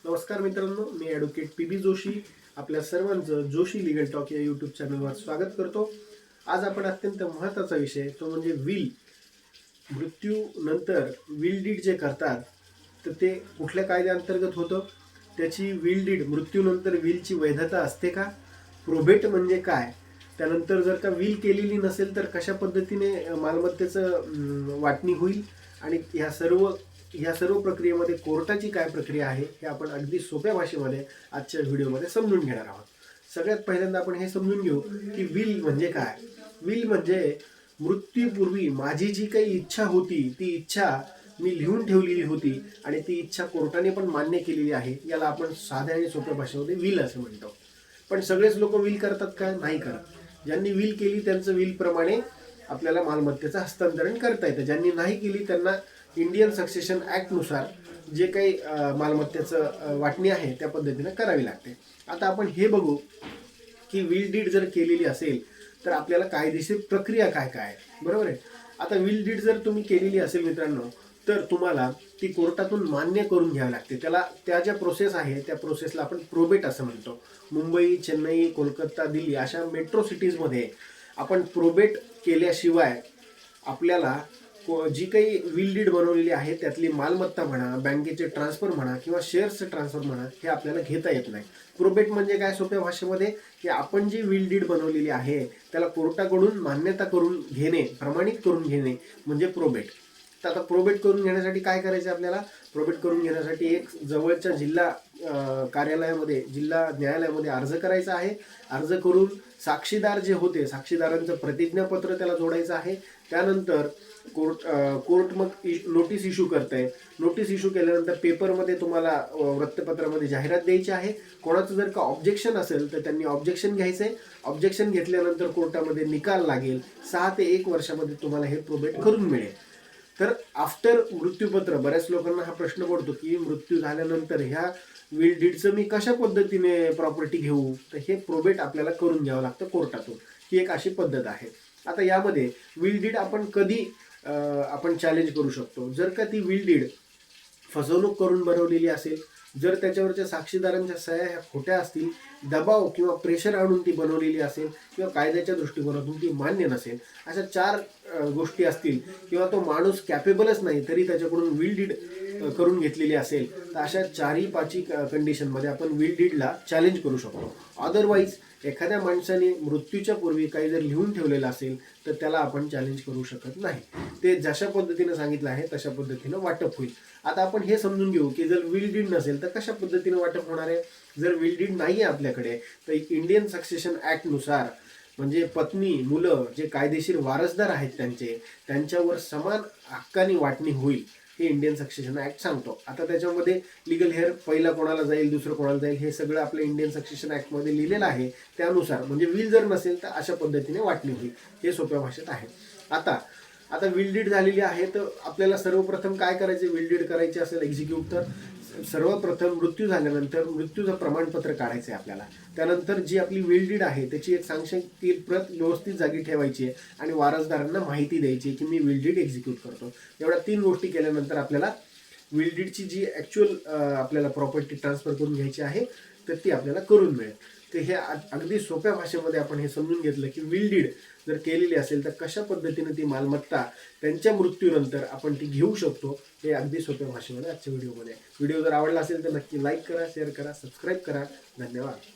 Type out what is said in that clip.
नमस्कार मित्रांनो, मी advocate PB. Joshi आपल्या सर्वांचं जोशी लीगल टॉक या यूट्यूब चॅनलवर स्वागत करतो. आज आपण अत्यंत महत्त्वाचा विषय तो म्हणजे मृत्यूनंतर विल डीड जे करतात तर ते कुठल्या कायद्याअंतर्गत होतं, त्याची विल डीड मृत्यूनंतर विलची वैधता असते का, प्रोबेट म्हणजे काय, त्यानंतर जर का विल केलेली नसेल तर कशा पद्धतीने मालमत्तेचं वाटणी होईल आणि ह्या सर्व प्रक्रियेमध्ये कोर्टाची काय प्रक्रिया आहे हे आपण अगदी सोप्या भाषेमध्ये आजच्या व्हिडिओमध्ये समजून घेणार आहोत. सगळ्यात पहिल्यांदा आपण हे समजून घेऊ की विल म्हणजे काय. विल म्हणजे मृत्यूपूर्वी माझी जी काही इच्छा होती ती इच्छा मी लिहून ठेवलेली होती आणि ती इच्छा कोर्टाने पण मान्य केलेली आहे, याला आपण साध्या आणि सोप्या भाषेमध्ये विल असं म्हणतो. पण सगळेच लोक विल करतात का? नाही करत. ज्यांनी विल केली त्यांचं विल प्रमाणे आपल्याला मालमत्तेचं हस्तांतरण करता येतं. ज्यांनी नाही केली त्यांना इंडियन सक्सेशन ॲक्टनुसार जे काही मालमत्तेचं वाटणी आहे त्या पद्धतीनं करावी लागते. आता आपण हे बघू की विल डीड जर केलेली असेल तर आपल्याला कायदेशीर प्रक्रिया काय काय आहे, बरोबर आहे. आता विल डीड जर तुम्ही केलेली असेल मित्रांनो तर तुम्हाला ती कोर्टातून मान्य करून घ्यावी लागते. त्या ज्या प्रोसेस आहे त्या प्रोसेसला आपण प्रोबेट असं म्हणतो. मुंबई, चेन्नई, कोलकाता, दिल्ली अशा मेट्रो सिटीजमध्ये आपण प्रोबेट केल्याशिवाय आपल्याला जी काही विल डीड बनवलेली आहे त्यातली मालमत्ता म्हणा, बँकेचे ट्रान्सफर म्हणा किंवा शेअर्सचे ट्रान्सफर म्हणा हे आपल्याला घेता येत नाही. प्रोबेट म्हणजे काय सोप्या भाषेमध्ये, की आपण जी विल डीड बनवलेली आहे त्याला कोर्टाकडून मान्यता करून घेणे, प्रमाणित करून घेणे म्हणजे प्रोबेट. तर आता प्रोबेट करून घेण्यासाठी काय करायचं आपल्याला? प्रोबेट करून घेण्यासाठी एक जवळच्या जिल्हा कार्यालयामध्ये, जिल्हा न्यायालयामध्ये अर्ज करायचा आहे. अर्ज करून साक्षीदार जे होते, साक्षीदारांचं प्रतिज्ञापत्र त्याला जोडायचं आहे. त्यानंतर कोर्ट मग नोटीस इश्यू करताय. नोटीस इश्यू केल्यानंतर पेपरमध्ये तुम्हाला वृत्तपत्रामध्ये जाहिरात द्यायची आहे. कोणाचं जर का ऑब्जेक्शन असेल तर त्यांनी ऑब्जेक्शन घ्यायचं आहे. ऑब्जेक्शन घेतल्यानंतर कोर्टामध्ये निकाल लागेल. 6 ते 1 वर्षामध्ये तुम्हाला हे प्रोबेट करून मिळेल. तर आफ्टर मृत्यूपत्र, बऱ्याच लोकांना हा प्रश्न पडतो की मृत्यू झाल्यानंतर ह्या विल डीडचं मी कशा पद्धतीने प्रॉपर्टी घेऊ, तर हे प्रोबेट आपल्याला करून घ्यावं लागतं कोर्टातून. ही एक अशी पद्धत आहे. आता यामध्ये विल डीड आपण कधी आपण चॅलेंज करू शकतो? जर का ती विल डीड फसवणूक करून बनवलेली असेल, जर त्याच्यावरच्या साक्षीदारांच्या सह्या ह्या खोट्या असतील, दबाव किंवा प्रेशर आणून ती बनवलेली असेल किंवा कायद्याच्या दृष्टिकोनातून ती मान्य नसेल, अशा 4 गोष्टी असतील किंवा तो माणूस कॅपेबलच नाही तरी त्याच्याकडून विल डीड करून घेतलेली असेल, तर अशा 4-5 कंडिशनमध्ये आपण विल डीडला चॅलेंज करू शकतो. अदरवाईज एखाद्या माणसाने मृत्यूच्या पूर्वी काही जर लिहून ठेवलेलं असेल तर त्याला आपण चॅलेंज करू शकत नाही. ते जशा पद्धतीने सांगितलं आहे तशा पद्धतीनं वाटप होईल. आता आपण हे समजून घेऊ की जर विल डीड नसेल तर कशा पद्धतीने वाटप होणार आहे. जर विल डीड नाही आहे आपल्याकडे तर इंडियन सक्सेशन ॲक्टनुसार म्हणजे पत्नी, मुलं जे कायदेशीर वारसदार आहेत त्यांच्यावर समान हक्कानी वाटणी होईल, हे इंडियन सक्सेशन ॲक्ट सांगतो. आता त्याच्यामध्ये लिगल हेअर पहिला कोणाला जाईल, दुसरं कोणाला जाईल, हे सगळं आपल्या इंडियन सक्सेशन ॲक्टमध्ये लिहिलेलं आहे. त्यानुसार म्हणजे विल जर नसेल तर अशा पद्धतीने वाटणी होईल. हे सोप्या भाषेत आहे. आता विल डीड झालेली आहे तर आपल्याला सर्वप्रथम काय करायचे? विल डीड करायची असेल एक्झिक्यूट तर सर्वप्रथम मृत्यू झाल्यानंतर मृत्यूचं प्रमाणपत्र काढायचं आहे आपल्याला. त्यानंतर जी आपली विल डीड आहे त्याची एक सांक्षिक प्रत व्यवस्थित जागी ठेवायची आहे आणि वारसदारांना माहिती द्यायची आहे की मी विल डीड एक्झिक्यूट करतो. एवढ्या 3 गोष्टी केल्यानंतर आपल्याला विल डीडची जी ॲक्च्युअल आपल्याला प्रॉपर्टी ट्रान्सफर करून घ्यायची आहे तर ती आपल्याला करून मिळेल. तर हे अगदी सोप्या भाषेमध्ये आपण हे समजून घेतलं की विल डीड जर केलेली असेल तर कशा पद्धतीने ती मालमत्ता त्यांच्या मृत्यूनंतर आपण ती घेऊ शकतो, हे अगदी सोप्या भाषेमध्ये आजच्या व्हिडिओमध्ये. व्हिडिओ जर आवडला असेल तर नक्की लाईक करा, शेअर करा, सबस्क्राईब करा. धन्यवाद.